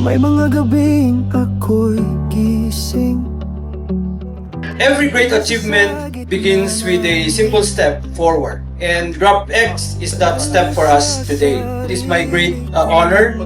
May mga gabing ako'y gising. Every great achievement begins with a simple step forward, and GrabX is that step for us today. It is my great honor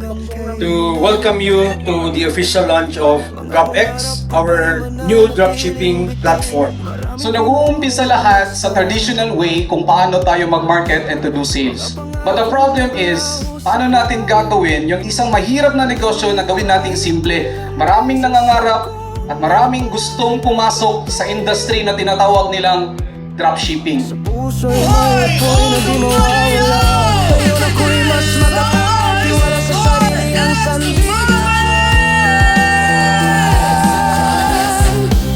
to welcome you to the official launch of GrabX, our new dropshipping platform. So nag-uumpisa lahat sa traditional way kung paano tayo mag-market and to do sales. But the problem is, paano natin gagawin yung isang mahirap na negosyo na gawin nating simple? Maraming nangangarap at maraming gustong pumasok sa industry na tinatawag nilang dropshipping. Puso'y may apoy na di mawawala. Ngayon ako'y mas matatag, wala sa sarili ang sandigan.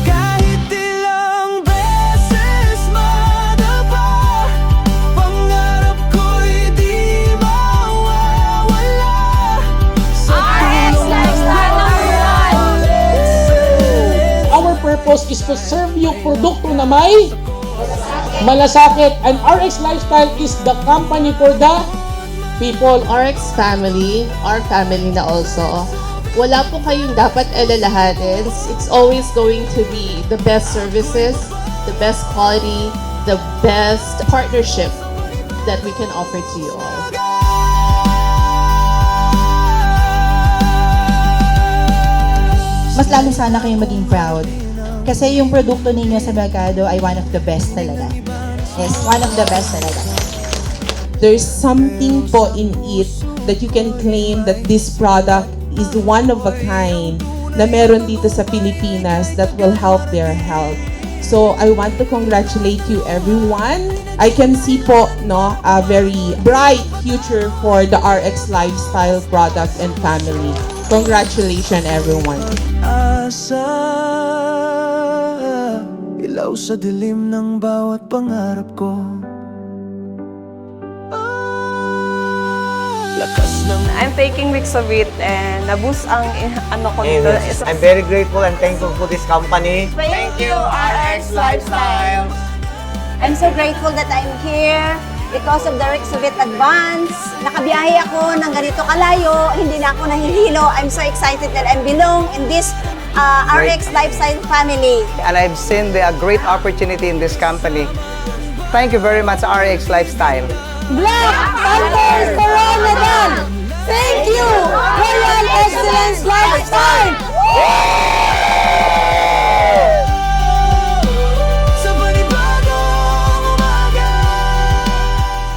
Kahit ilang beses madapa, pangarap ko'y di mawawala. Our purpose is to serve you produkto na may malasakit, and RX Lifestyle is the company for the people. RX family, our family na also. Wala po kayong dapat alalahanin. It's always going to be the best services, the best quality, the best partnership that we can offer to you all. Mas lalo sana kayong maging proud. Kasi yung produkto ninyo sa merkado ay one of the best talaga. Yes, one of the best talaga. There's something po in it that you can claim that this product is one of a kind na meron dito sa Pilipinas that will help their health. So I want to congratulate you everyone. I can see po a very bright future for the RX Lifestyle product and family. Congratulations everyone. Asa, ilaw sa dilim ng bawat pangarap ko. Lakas ng I'm taking Rixovit and naboost ang ano ko dito. I'm very grateful and thankful for this company. Thank you, RX Lifestyle. I'm so grateful that I'm here because of the Rixovit Advance. Nakabiyahe ako ng ganito kalayo, hindi na ako nahihilo. I'm so excited that I belong in this RX Lifestyle family. And I've seen a great opportunity in this company. Thank you very much, RX Lifestyle. Black Panthers Coronadal! Thank you, Royal Excellence Lifestyle! sa panibagong umaga.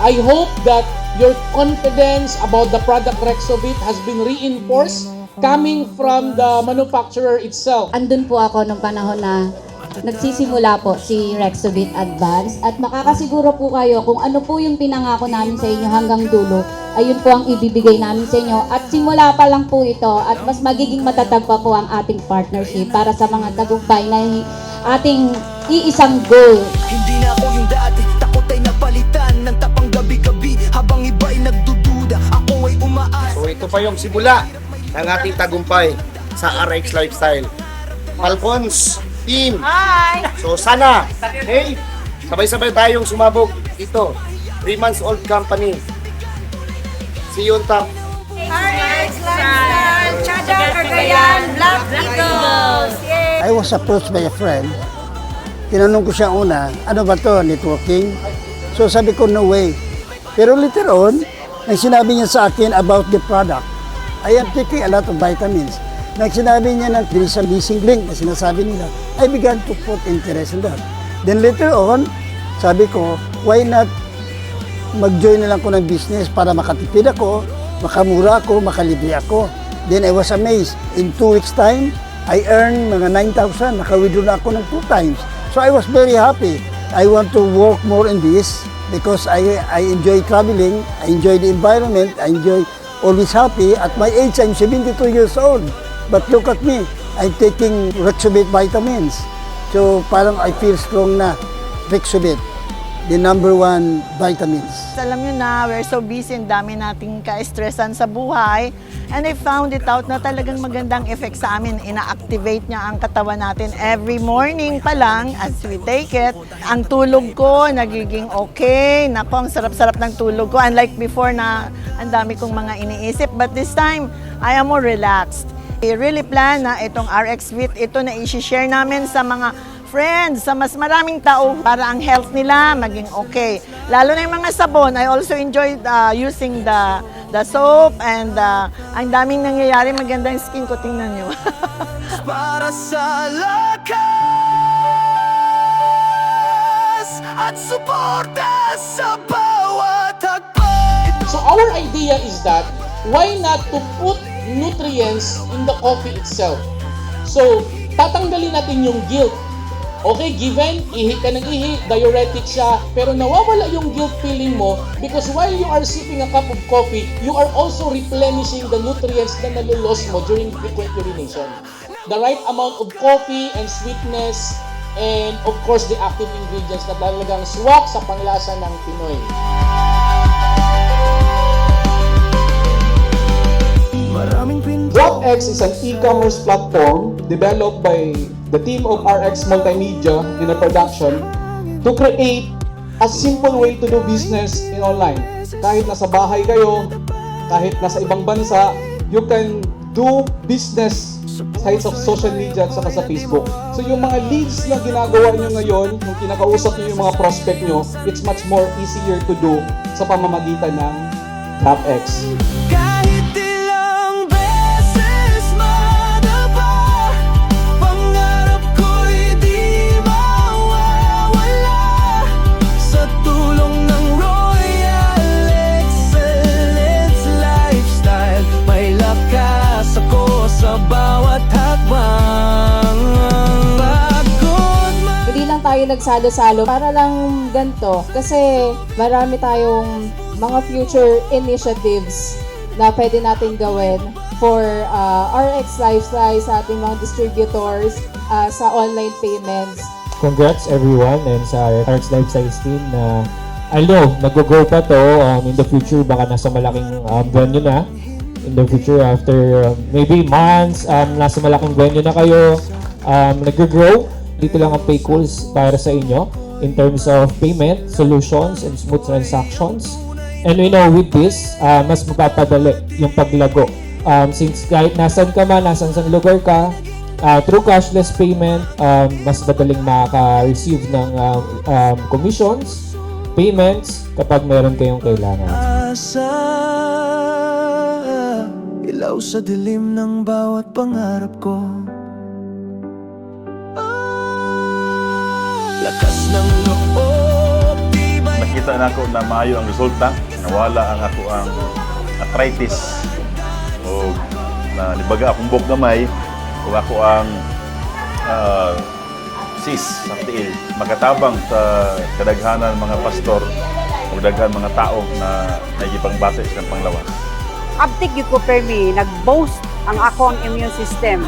I hope that your confidence about the product Rexovit has been reinforced coming from the manufacturer itself. Andun po ako nung panahon na nagsisimula po si Rexovit Advance at makakasiguro po kayo kung ano po yung pinangako namin sa inyo hanggang dulo, ayun po ang ibibigay namin sa inyo at simula pa lang po ito at mas magiging matatag pa po ang ating partnership para sa mga tagumpay na ating iisang goal. Hindi na ako yung dati, takot ay napalitan ng tapang gabi-gabi. Habang iba'y nagdududa, ako ay umaas. So ito pa yung simula ng ating tagumpay sa RX Lifestyle. Alphonse, team. Hi! So sana, hey, sabay-sabay tayong sumabog dito. 3 months old company. See you on top. RX Lifestyle, Chada Cagayan, Black Eagles! Yay! I was approached by a friend. Tinanong ko siya una, ano ba to, networking? So sabi ko, no way. Pero later on, nang sinabi niya sa akin about the product, I am taking a lot of vitamins. Nang sinabi niya na there is a missing link na sinasabi nila, I began to put interest in that. Then later on, sabi ko, why not mag-join na lang ko ng business para makatipid ako, makamura ako, makalibre ako. Then I was amazed. In 2 weeks time, I earned mga 9,000. Naka-withdraw na ako ng 2 times. So I was very happy. I want to work more in this because I enjoy traveling, I enjoy the environment, I enjoy always happy. At my age, I'm 72 years old. But look at me, I'm taking Rexovit vitamins. So parang I feel strong na. Rexovit, the #1 vitamins. Alam nyo na, we're so busy, ang dami nating ka-stressan sa buhay. And I found it out na talagang magandang effect sa amin. Ina-activate niya ang katawan natin every morning pa lang as we take it. Ang tulog ko, nagiging okay. Naku, ang sarap-sarap ng tulog ko. Unlike before na ang dami kong mga iniisip. But this time, I am more relaxed. We really plan na itong RX Fit, ito na i-share namin sa mga friends, sa mas maraming tao para ang health nila maging okay. Lalo na yung mga sabon, I also enjoyed using the soap and ang daming nangyayari, magandang skin ko, tingnan nyo. Para sa lakas at suporta sa bawat hakbang. So our idea is that why not to put nutrients in the coffee itself? So tatanggalin natin yung guilt. Okay, given, ihi ka ng ihi, diuretic siya, pero nawawala yung guilt feeling mo because while you are sipping a cup of coffee, you are also replenishing the nutrients na nalulos mo during frequent urination. The right amount of coffee and sweetness and of course the active ingredients na talagang swak sa panglasa ng Pinoy. DropX is an e-commerce platform developed by the team of RX Multimedia in a production to create a simple way to do business in online. Kahit nasa bahay kayo, kahit nasa ibang bansa, you can do business sites of social media at saka sa Facebook. So yung mga leads na ginagawa nyo ngayon, yung kinakausap nyo yung mga prospect nyo, it's much more easier to do sa pamamagitan ng DropX. Kahit ilang beses madapa, pangarap ko'y di mawawala. Sa tulong ng Royal Excellence Lifestyle, may lakas ako sa bawat hakbang. Hindi lang tayo nagsalo-salo para lang ganito kasi marami tayong mga future initiatives na pwede natin gawin for RX Lifestyle sa ating mga distributors sa online payments. Congrats everyone and sa RX Lifestyle team na I know, nag-go pa to in the future, baka nasa malaking venue na in the future after maybe months, nasa malaking venue na kayo, nag-grow. Dito lang ang Paycools para sa inyo in terms of payment, solutions, and smooth transactions. And we know with this, mas mapapadali yung paglago. Since kahit nasan ka man, nasan sa lugar ka, through cashless payment, mas madaling makaka-receive ng commissions, payments, kapag meron kayong kailangan. Asa, ilaw sa dilim ng bawat pangarap ko. Lakas ng loob, tibay. Nakita na ako na maayo ang resulta. Nawala ang ako ang arthritis. O na nibaga akong buhok gamay. O ako ang cyst sa tiil. Makatabang sa kadaghanan mga pastor o daghan mga tao na nagipangbase sa panglawas. Abtik yung ko permi, nag-boast ang akong immune system.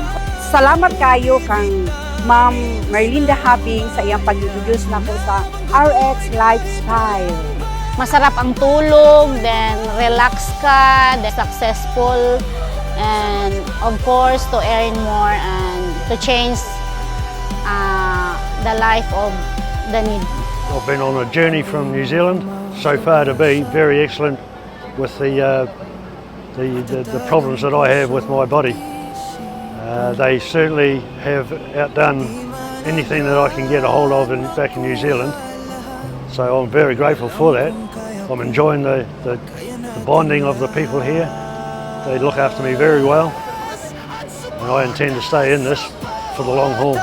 Salamat kayo kang Ma'am Merlinda Habing sa iyang pag-introduce na po sa RX Lifestyle. Masarap ang tulog, then relax ka, then successful, and of course to earn more and to change the life of the needy. I've been on a journey from New Zealand so far to be very excellent with the problems that I have with my body. They certainly have outdone anything that I can get a hold of back in New Zealand. So I'm very grateful for that. I'm enjoying the bonding of the people here. They look after me very well. And I intend to stay in this for the long haul.